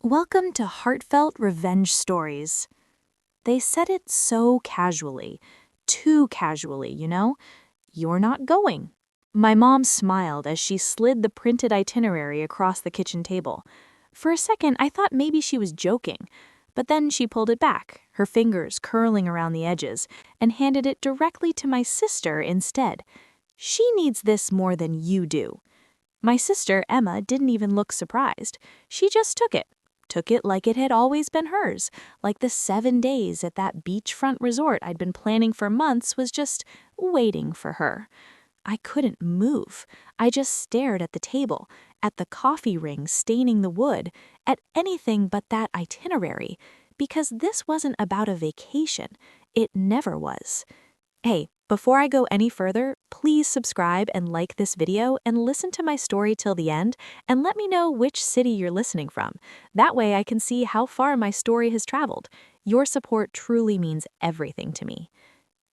Welcome to Heartfelt Revenge Stories. They said it so casually, too casually, you know? You're not going. My mom smiled as she slid the printed itinerary across the kitchen table. For a second, I thought maybe she was joking, but then she pulled it back, her fingers curling around the edges, and handed it directly to my sister instead. She needs this more than you do. My sister, Emma, didn't even look surprised. She just took it. Took it like it had always been hers, like the 7 days at that beachfront resort I'd been planning for months was just waiting for her. I couldn't move. I just stared at the table, at the coffee ring staining the wood, at anything but that itinerary, because this wasn't about a vacation. It never was. Hey, before I go any further, please subscribe and like this video and listen to my story till the end and let me know which city you're listening from. That way I can see how far my story has traveled. Your support truly means everything to me.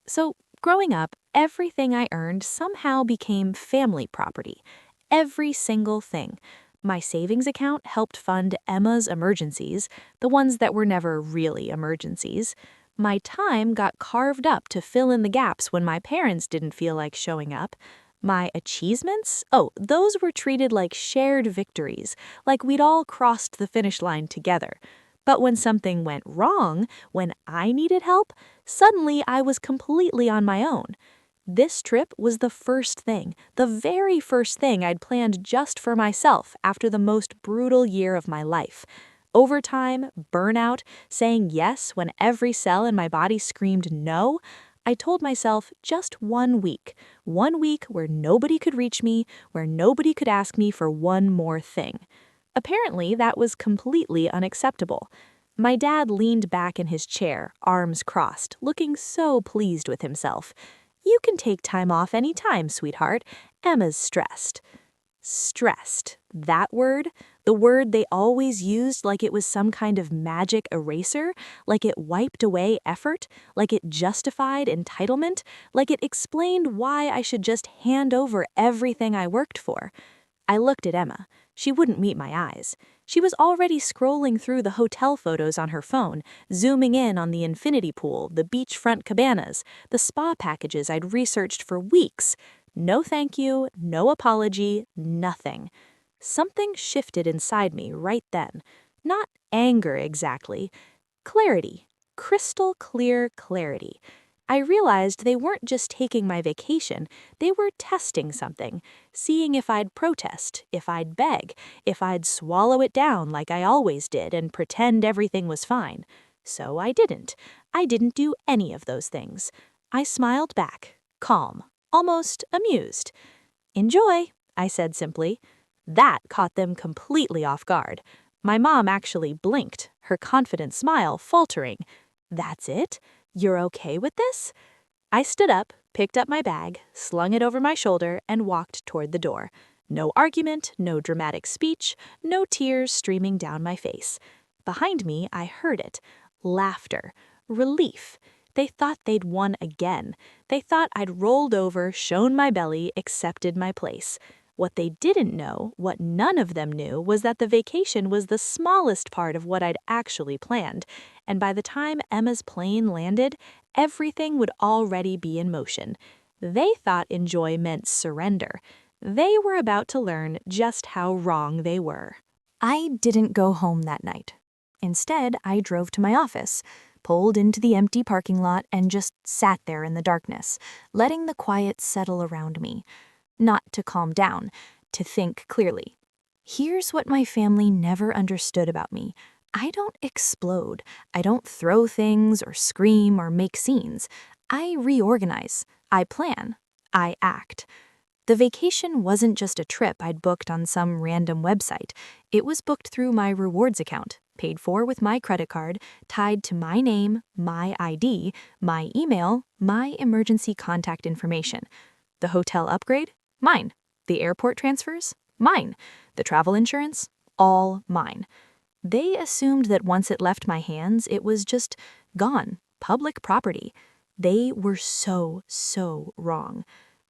So, growing up, everything I earned somehow became family property. Every single thing. My savings account helped fund Emma's emergencies, the ones that were never really emergencies. My time got carved up to fill in the gaps when my parents didn't feel like showing up. My achievements? Oh, those were treated like shared victories, like we'd all crossed the finish line together. But when something went wrong, when I needed help, suddenly I was completely on my own. This trip was the first thing, the very first thing I'd planned just for myself after the most brutal year of my life. Overtime, burnout, saying yes when every cell in my body screamed no, I told myself just 1 week. 1 week where nobody could reach me, where nobody could ask me for one more thing. Apparently, that was completely unacceptable. My dad leaned back in his chair, arms crossed, looking so pleased with himself. "You can take time off any time, sweetheart. Emma's stressed." Stressed. That word, the word they always used like it was some kind of magic eraser, like it wiped away effort, like it justified entitlement, like it explained why I should just hand over everything I worked for. I looked at Emma. She wouldn't meet my eyes. She was already scrolling through the hotel photos on her phone, zooming in on the infinity pool, the beachfront cabanas, the spa packages I'd researched for weeks. No thank you, no apology, nothing. Something shifted inside me right then. Not anger exactly. Clarity. Crystal clear clarity. I realized they weren't just taking my vacation, they were testing something, seeing if I'd protest, if I'd beg, if I'd swallow it down like I always did and pretend everything was fine. So I didn't. I didn't do any of those things. I smiled back, calm, almost amused. "Enjoy," I said simply. That caught them completely off guard. My mom actually blinked, her confident smile faltering. "That's it? You're okay with this?" I stood up, picked up my bag, slung it over my shoulder, and walked toward the door. No argument, no dramatic speech, no tears streaming down my face. Behind me, I heard it. Laughter. Relief. They thought they'd won again. They thought I'd rolled over, shown my belly, accepted my place. What they didn't know, what none of them knew, was that the vacation was the smallest part of what I'd actually planned, and by the time Emma's plane landed, everything would already be in motion. They thought enjoy meant surrender. They were about to learn just how wrong they were. I didn't go home that night. Instead, I drove to my office, pulled into the empty parking lot, and just sat there in the darkness, letting the quiet settle around me. Not to calm down, to think clearly. Here's what my family never understood about me. I don't explode. I don't throw things or scream or make scenes. I reorganize. I plan. I act. The vacation wasn't just a trip I'd booked on some random website. It was booked through my rewards account, paid for with my credit card, tied to my name, my ID, my email, my emergency contact information. The hotel upgrade? Mine. The airport transfers? Mine. The travel insurance? All mine. They assumed that once it left my hands, it was just gone, public property. They were so wrong.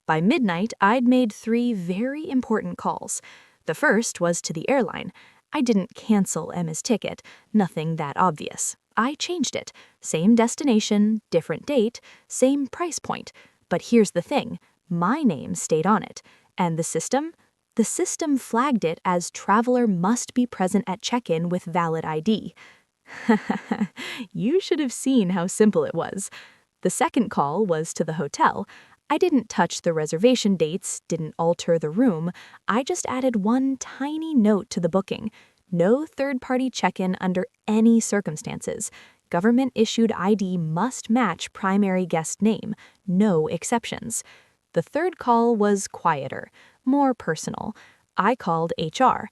By midnight, I'd made 3 very important calls. The first was to the airline. I didn't cancel Emma's ticket, nothing that obvious. I changed it. Same destination, different date, same price point. But here's the thing, my name stayed on it. And the system? The system flagged it as traveler must be present at check-in with valid ID. You should have seen how simple it was. The second call was to the hotel. I didn't touch the reservation dates, didn't alter the room. I just added one tiny note to the booking. No third-party check-in under any circumstances. Government-issued ID must match primary guest name. No exceptions. The third call was quieter, more personal. I called HR.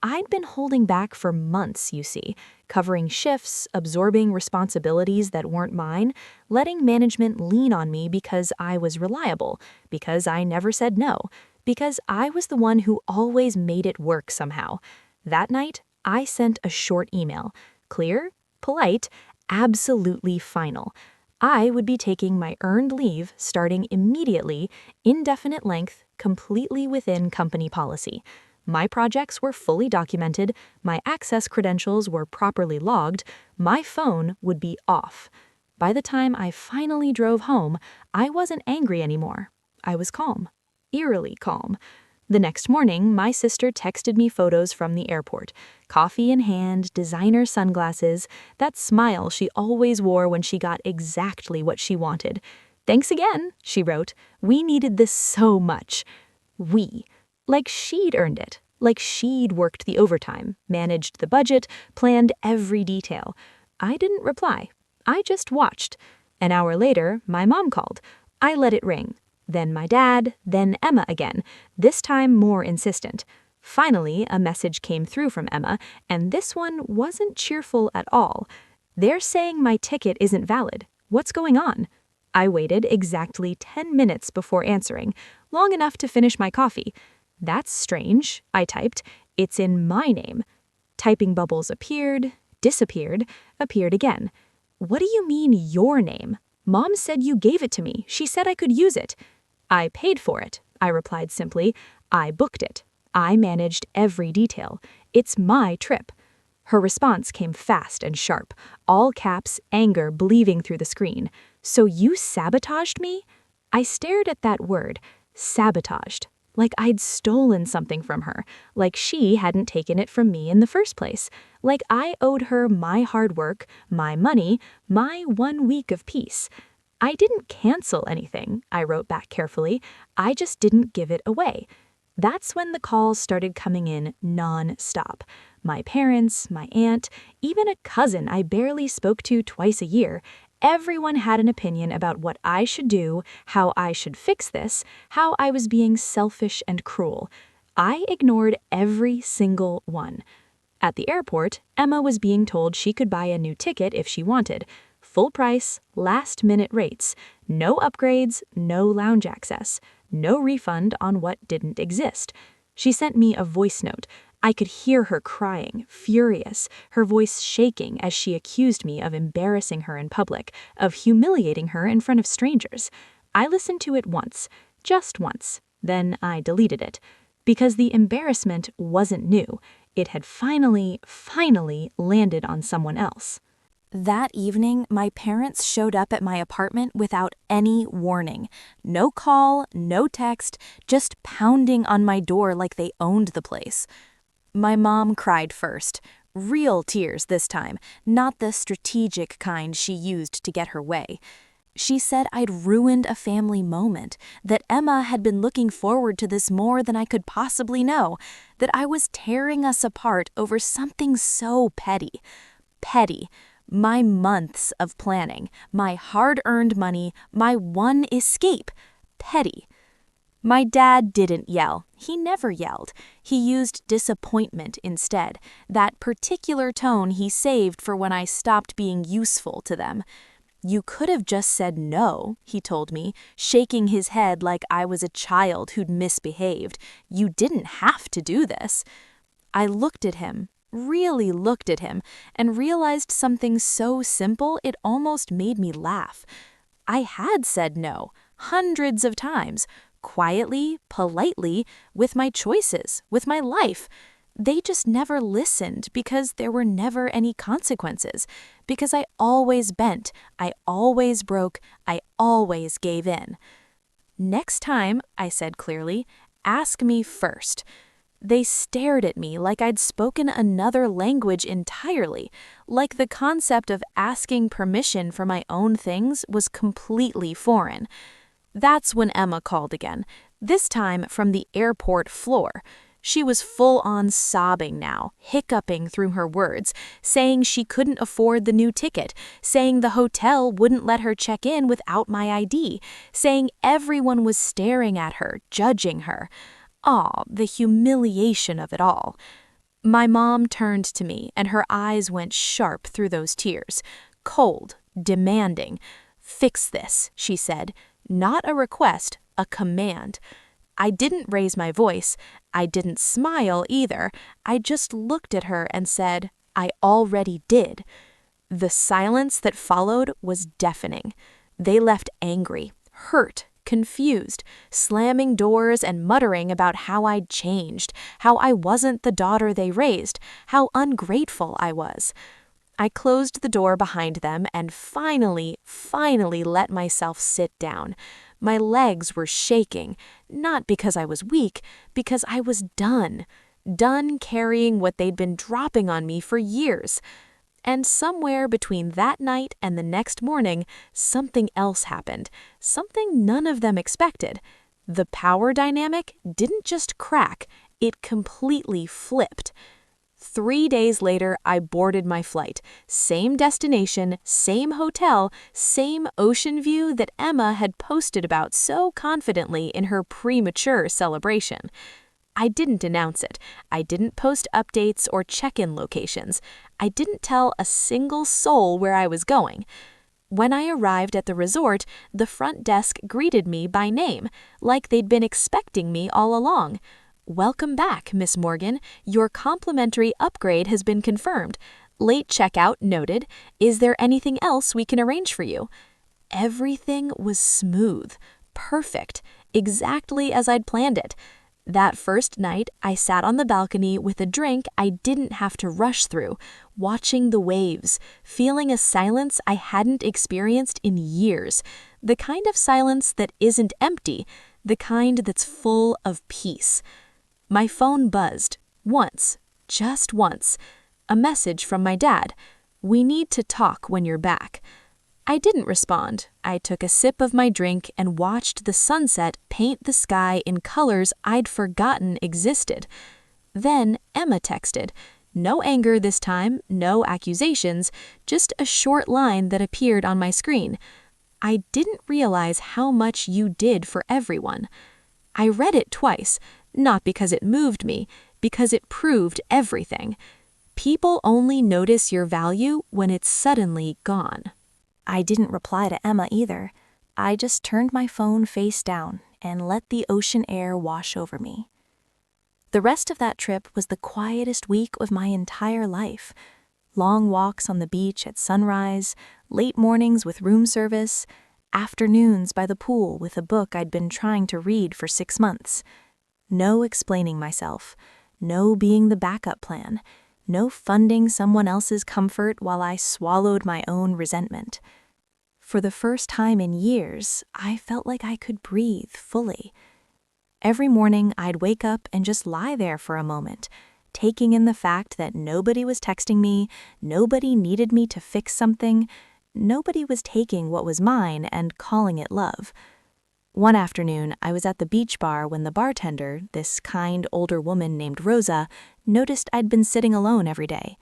I'd been holding back for months, you see, covering shifts, absorbing responsibilities that weren't mine, letting management lean on me because I was reliable, because I never said no, because I was the one who always made it work somehow. That night, I sent a short email. Clear, polite, absolutely final. I would be taking my earned leave starting immediately, indefinite length, completely within company policy. My projects were fully documented, my access credentials were properly logged, my phone would be off. By the time I finally drove home, I wasn't angry anymore. I was calm, eerily calm. The next morning, my sister texted me photos from the airport. Coffee in hand, designer sunglasses, that smile she always wore when she got exactly what she wanted. "Thanks again," she wrote. "We needed this so much." We. Like she'd earned it, like she'd worked the overtime, managed the budget, planned every detail. I didn't reply. I just watched. An hour later, my mom called. I let it ring. Then my dad, then Emma again, this time more insistent. Finally, a message came through from Emma, and this one wasn't cheerful at all. "They're saying my ticket isn't valid. What's going on?" I waited exactly 10 minutes before answering, long enough to finish my coffee. "That's strange," I typed. "It's in my name." Typing bubbles appeared, disappeared, appeared again. "What do you mean, your name? Mom said you gave it to me. She said I could use it." "I paid for it," I replied simply. "I booked it. I managed every detail. It's my trip." Her response came fast and sharp, all caps, anger bleeding through the screen. "So you sabotaged me?" I stared at that word, sabotaged. Like I'd stolen something from her, like she hadn't taken it from me in the first place, like I owed her my hard work, my money, my 1 week of peace. "I didn't cancel anything," I wrote back carefully. "I just didn't give it away." That's when the calls started coming in non-stop. My parents, my aunt, even a cousin I barely spoke to twice a year. Everyone had an opinion about what I should do, how I should fix this, how I was being selfish and cruel. I ignored every single one. At the airport, Emma was being told she could buy a new ticket if she wanted. Full price, last-minute rates. No upgrades, no lounge access. No refund on what didn't exist. She sent me a voice note. I could hear her crying, furious, her voice shaking as she accused me of embarrassing her in public, of humiliating her in front of strangers. I listened to it once, just once, then I deleted it. Because the embarrassment wasn't new. It had finally landed on someone else. That evening, my parents showed up at my apartment without any warning. No call, no text, just pounding on my door like they owned the place. My mom cried first. Real tears this time, not the strategic kind she used to get her way. She said I'd ruined a family moment, that Emma had been looking forward to this more than I could possibly know, that I was tearing us apart over something so petty. Petty. My months of planning, my hard-earned money, my one escape. Petty. My dad didn't yell. He never yelled. He used disappointment instead, that particular tone he saved for when I stopped being useful to them. "You could have just said no," he told me, shaking his head like I was a child who'd misbehaved. "You didn't have to do this." I looked at him, really looked at him, and realized something so simple it almost made me laugh. I had said no, hundreds of times, quietly, politely, with my choices, with my life. They just never listened because there were never any consequences, because I always bent, I always broke, I always gave in. Next time, I said clearly, ask me first. They stared at me like I'd spoken another language entirely, like the concept of asking permission for my own things was completely foreign. That's when Emma called again, this time from the airport floor. She was full-on sobbing now, hiccuping through her words, saying she couldn't afford the new ticket, saying the hotel wouldn't let her check in without my ID, saying everyone was staring at her, judging her. Aw, the humiliation of it all. My mom turned to me, and her eyes went sharp through those tears, cold, demanding. "Fix this," she said. Not a request, a command. I didn't raise my voice. I didn't smile either. I just looked at her and said, "I already did." The silence that followed was deafening. They left angry, hurt, confused, slamming doors and muttering about how I'd changed, how I wasn't the daughter they raised, how ungrateful I was. I closed the door behind them and finally let myself sit down. My legs were shaking, not because I was weak, because I was done carrying what they'd been dropping on me for years. And somewhere between that night and the next morning, something else happened, something none of them expected. The power dynamic didn't just crack, it completely flipped. 3 days later, I boarded my flight. Same destination, same hotel, same ocean view that Emma had posted about so confidently in her premature celebration. I didn't announce it. I didn't post updates or check-in locations. I didn't tell a single soul where I was going. When I arrived at the resort, the front desk greeted me by name, like they'd been expecting me all along. "Welcome back, Miss Morgan. Your complimentary upgrade has been confirmed. Late checkout noted. Is there anything else we can arrange for you?" Everything was smooth, perfect, exactly as I'd planned it. That first night, I sat on the balcony with a drink I didn't have to rush through, watching the waves, feeling a silence I hadn't experienced in years, the kind of silence that isn't empty, the kind that's full of peace. My phone buzzed, once, just once. A message from my dad. "We need to talk when you're back." I didn't respond. I took a sip of my drink and watched the sunset paint the sky in colors I'd forgotten existed. Then Emma texted. No anger this time, no accusations, just a short line that appeared on my screen. "I didn't realize how much you did for everyone." I read it twice, not because it moved me, because it proved everything. People only notice your value when it's suddenly gone. I didn't reply to Emma either. I just turned my phone face down and let the ocean air wash over me. The rest of that trip was the quietest week of my entire life. Long walks on the beach at sunrise, late mornings with room service, afternoons by the pool with a book I'd been trying to read for 6 months. No explaining myself, no being the backup plan, no funding someone else's comfort while I swallowed my own resentment. For the first time in years, I felt like I could breathe fully. Every morning, I'd wake up and just lie there for a moment, taking in the fact that nobody was texting me, nobody needed me to fix something, nobody was taking what was mine and calling it love. One afternoon, I was at the beach bar when the bartender, this kind older woman named Rosa, noticed I'd been sitting alone every day.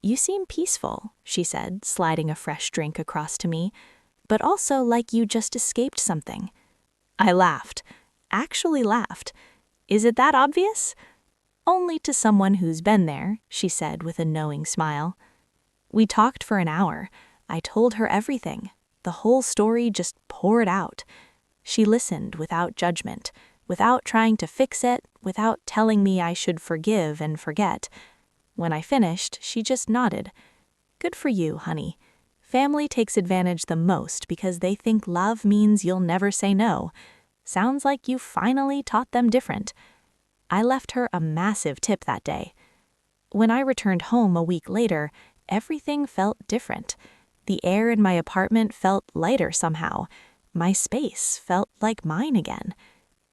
"You seem peaceful," she said, sliding a fresh drink across to me, "but also like you just escaped something." I laughed. Actually laughed. "Is it that obvious?" "Only to someone who's been there," she said with a knowing smile. We talked for an hour. I told her everything. The whole story just poured out. She listened without judgment, without trying to fix it, without telling me I should forgive and forget. When I finished, she just nodded. "Good for you, honey. Family takes advantage the most because they think love means you'll never say no. Sounds like you finally taught them different." I left her a massive tip that day. When I returned home a week later, everything felt different. The air in my apartment felt lighter somehow. My space felt like mine again.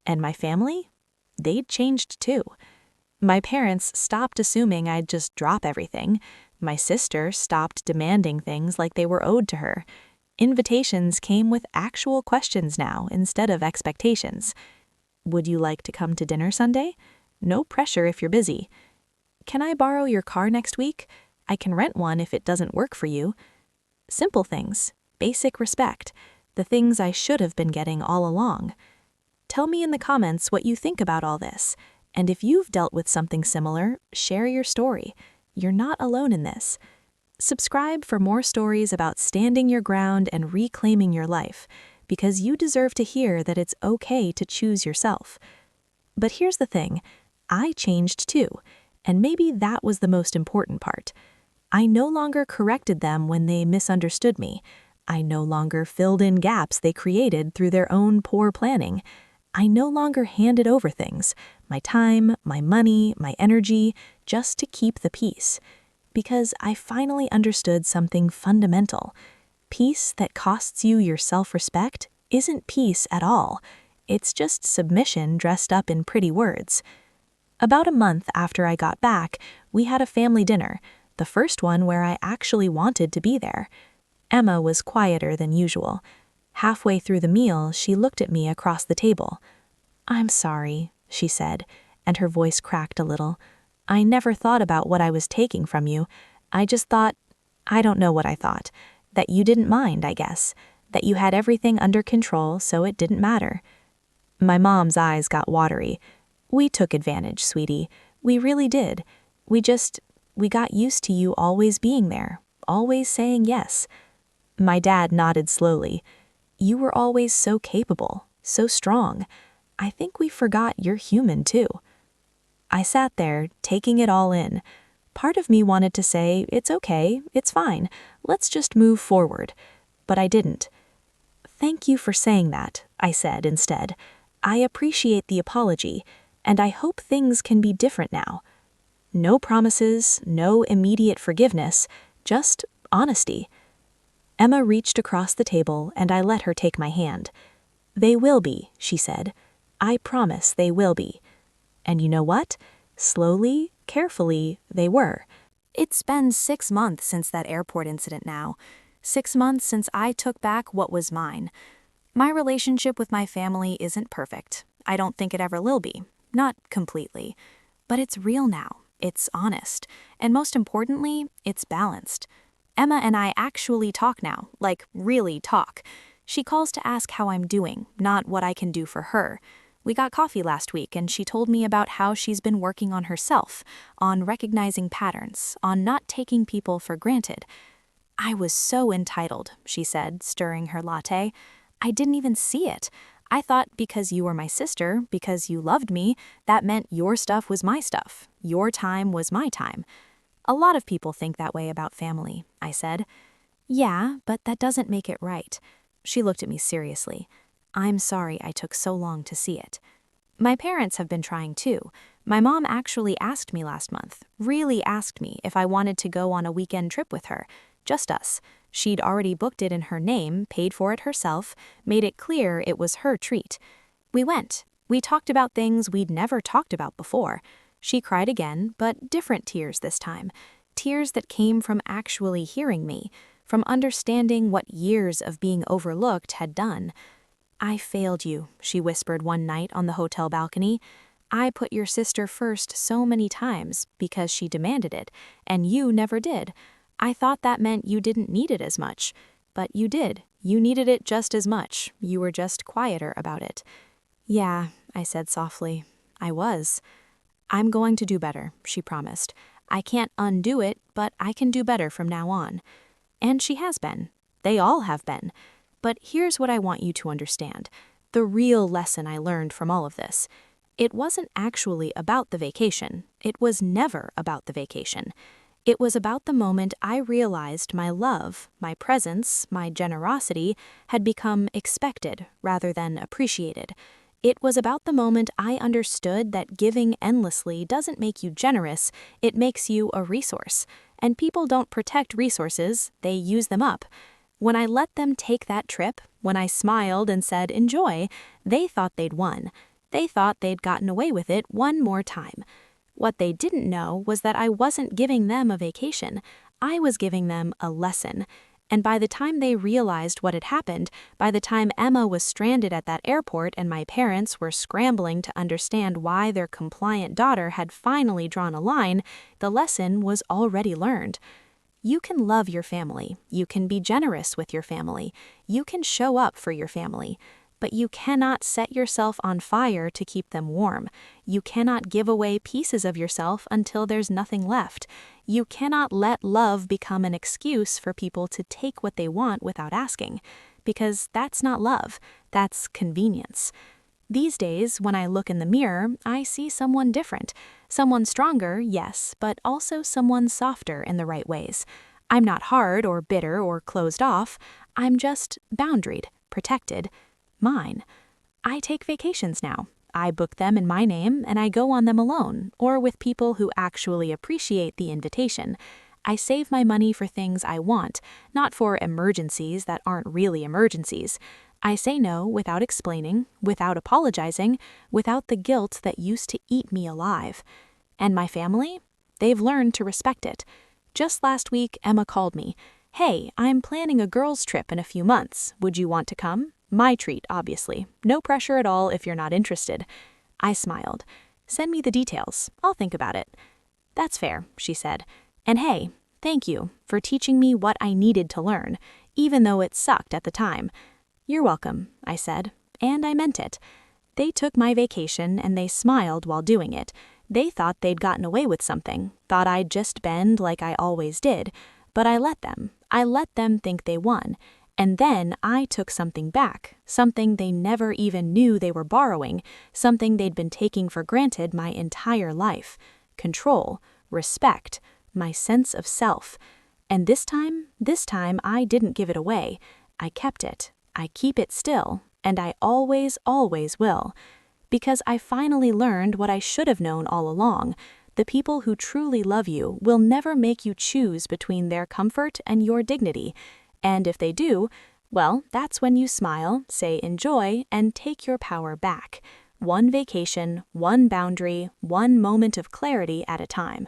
And my family? They'd changed too. My parents stopped assuming I'd just drop everything. My sister stopped demanding things like they were owed to her. Invitations came with actual questions now instead of expectations. Would you like to come to dinner Sunday? No pressure if you're busy. Can I borrow your car next week? I can rent one if it doesn't work for you. Simple things, basic respect, the things I should have been getting all along. Tell me in the comments what you think about all this. And if you've dealt with something similar, share your story. You're not alone in this. Subscribe for more stories about standing your ground and reclaiming your life, because you deserve to hear that it's okay to choose yourself. But here's the thing, I changed too, and maybe that was the most important part. I no longer corrected them when they misunderstood me. I no longer filled in gaps they created through their own poor planning. I no longer handed over things, my time, my money, my energy, just to keep the peace. Because I finally understood something fundamental. Peace that costs you your self-respect isn't peace at all. It's just submission dressed up in pretty words. About a month after I got back, we had a family dinner, the first one where I actually wanted to be there. Emma was quieter than usual. Halfway through the meal, she looked at me across the table. "I'm sorry," she said, and her voice cracked a little. "I never thought about what I was taking from you. I just thought, I don't know what I thought, that you didn't mind, I guess, that you had everything under control so it didn't matter." My mom's eyes got watery. "We took advantage, sweetie. We really did. We got used to you always being there, always saying yes." My dad nodded slowly. "You were always so capable, so strong. I think we forgot you're human too." I sat there, taking it all in. Part of me wanted to say, it's okay, it's fine, let's just move forward. But I didn't. "Thank you for saying that," I said instead. "I appreciate the apology, and I hope things can be different now." No promises, no immediate forgiveness, just honesty. Emma reached across the table, and I let her take my hand. "They will be," she said. "I promise they will be." And you know what? Slowly, carefully, they were. It's been 6 months since that airport incident now. 6 months since I took back what was mine. My relationship with my family isn't perfect. I don't think it ever will be. Not completely. But it's real now. It's honest. And most importantly, it's balanced. Emma and I actually talk now, like really talk. She calls to ask how I'm doing, not what I can do for her. We got coffee last week and she told me about how she's been working on herself, on recognizing patterns, on not taking people for granted. "I was so entitled," she said, stirring her latte. "I didn't even see it. I thought because you were my sister, because you loved me, that meant your stuff was my stuff. Your time was my time." "A lot of people think that way about family," I said. "Yeah, but that doesn't make it right." She looked at me seriously. "I'm sorry I took so long to see it." My parents have been trying too. My mom actually asked me last month, really asked me if I wanted to go on a weekend trip with her. Just us. She'd already booked it in her name, paid for it herself, made it clear it was her treat. We went. We talked about things we'd never talked about before. She cried again, but different tears this time. Tears that came from actually hearing me, from understanding what years of being overlooked had done. "I failed you," she whispered one night on the hotel balcony. "I put your sister first so many times because she demanded it, and you never did. I thought that meant you didn't need it as much. But you did. You needed it just as much. You were just quieter about it." "Yeah," I said softly. "I was." "I'm going to do better," she promised. "I can't undo it, but I can do better from now on." And she has been. They all have been. But here's what I want you to understand. The real lesson I learned from all of this. It wasn't actually about the vacation. It was never about the vacation. It was about the moment I realized my love, my presence, my generosity had become expected rather than appreciated. It was about the moment I understood that giving endlessly doesn't make you generous, it makes you a resource. And people don't protect resources, they use them up. When I let them take that trip, when I smiled and said, "Enjoy," they thought they'd won. They thought they'd gotten away with it one more time. What they didn't know was that I wasn't giving them a vacation. I was giving them a lesson. And by the time they realized what had happened, by the time Emma was stranded at that airport and my parents were scrambling to understand why their compliant daughter had finally drawn a line, the lesson was already learned. You can love your family, you can be generous with your family, you can show up for your family, but you cannot set yourself on fire to keep them warm. You cannot give away pieces of yourself until there's nothing left. You cannot let love become an excuse for people to take what they want without asking, because that's not love, that's convenience. These days, when I look in the mirror, I see someone different. Someone stronger, yes, but also someone softer in the right ways. I'm not hard or bitter or closed off. I'm just boundaried, protected, mine. I take vacations now. I book them in my name and I go on them alone or with people who actually appreciate the invitation. I save my money for things I want, not for emergencies that aren't really emergencies. I say no without explaining, without apologizing, without the guilt that used to eat me alive. And my family? They've learned to respect it. Just last week, Emma called me. "Hey, I'm planning a girls' trip in a few months. Would you want to come?" My treat, obviously. No pressure at all if you're not interested. I smiled. "Send me the details. I'll think about it." "That's fair," she said. "And hey, thank you for teaching me what I needed to learn, even though it sucked at the time." "You're welcome," I said, and I meant it. They took my vacation and they smiled while doing it. They thought they'd gotten away with something, thought I'd just bend like I always did, but I let them. I let them think they won. And then I took something back, something they never even knew they were borrowing, something they'd been taking for granted my entire life. Control, respect, my sense of self. And this time I didn't give it away. I kept it. I keep it still, and I always, always will. Because I finally learned what I should have known all along. The people who truly love you will never make you choose between their comfort and your dignity. And if they do, well, that's when you smile, say enjoy, and take your power back. One vacation, one boundary, one moment of clarity at a time.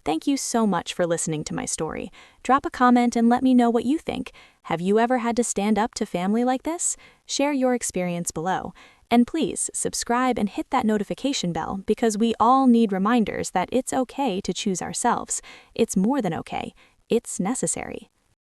Thank you so much for listening to my story. Drop a comment and let me know what you think. Have you ever had to stand up to family like this? Share your experience below. And please subscribe and hit that notification bell because we all need reminders that it's okay to choose ourselves. It's more than okay. It's necessary.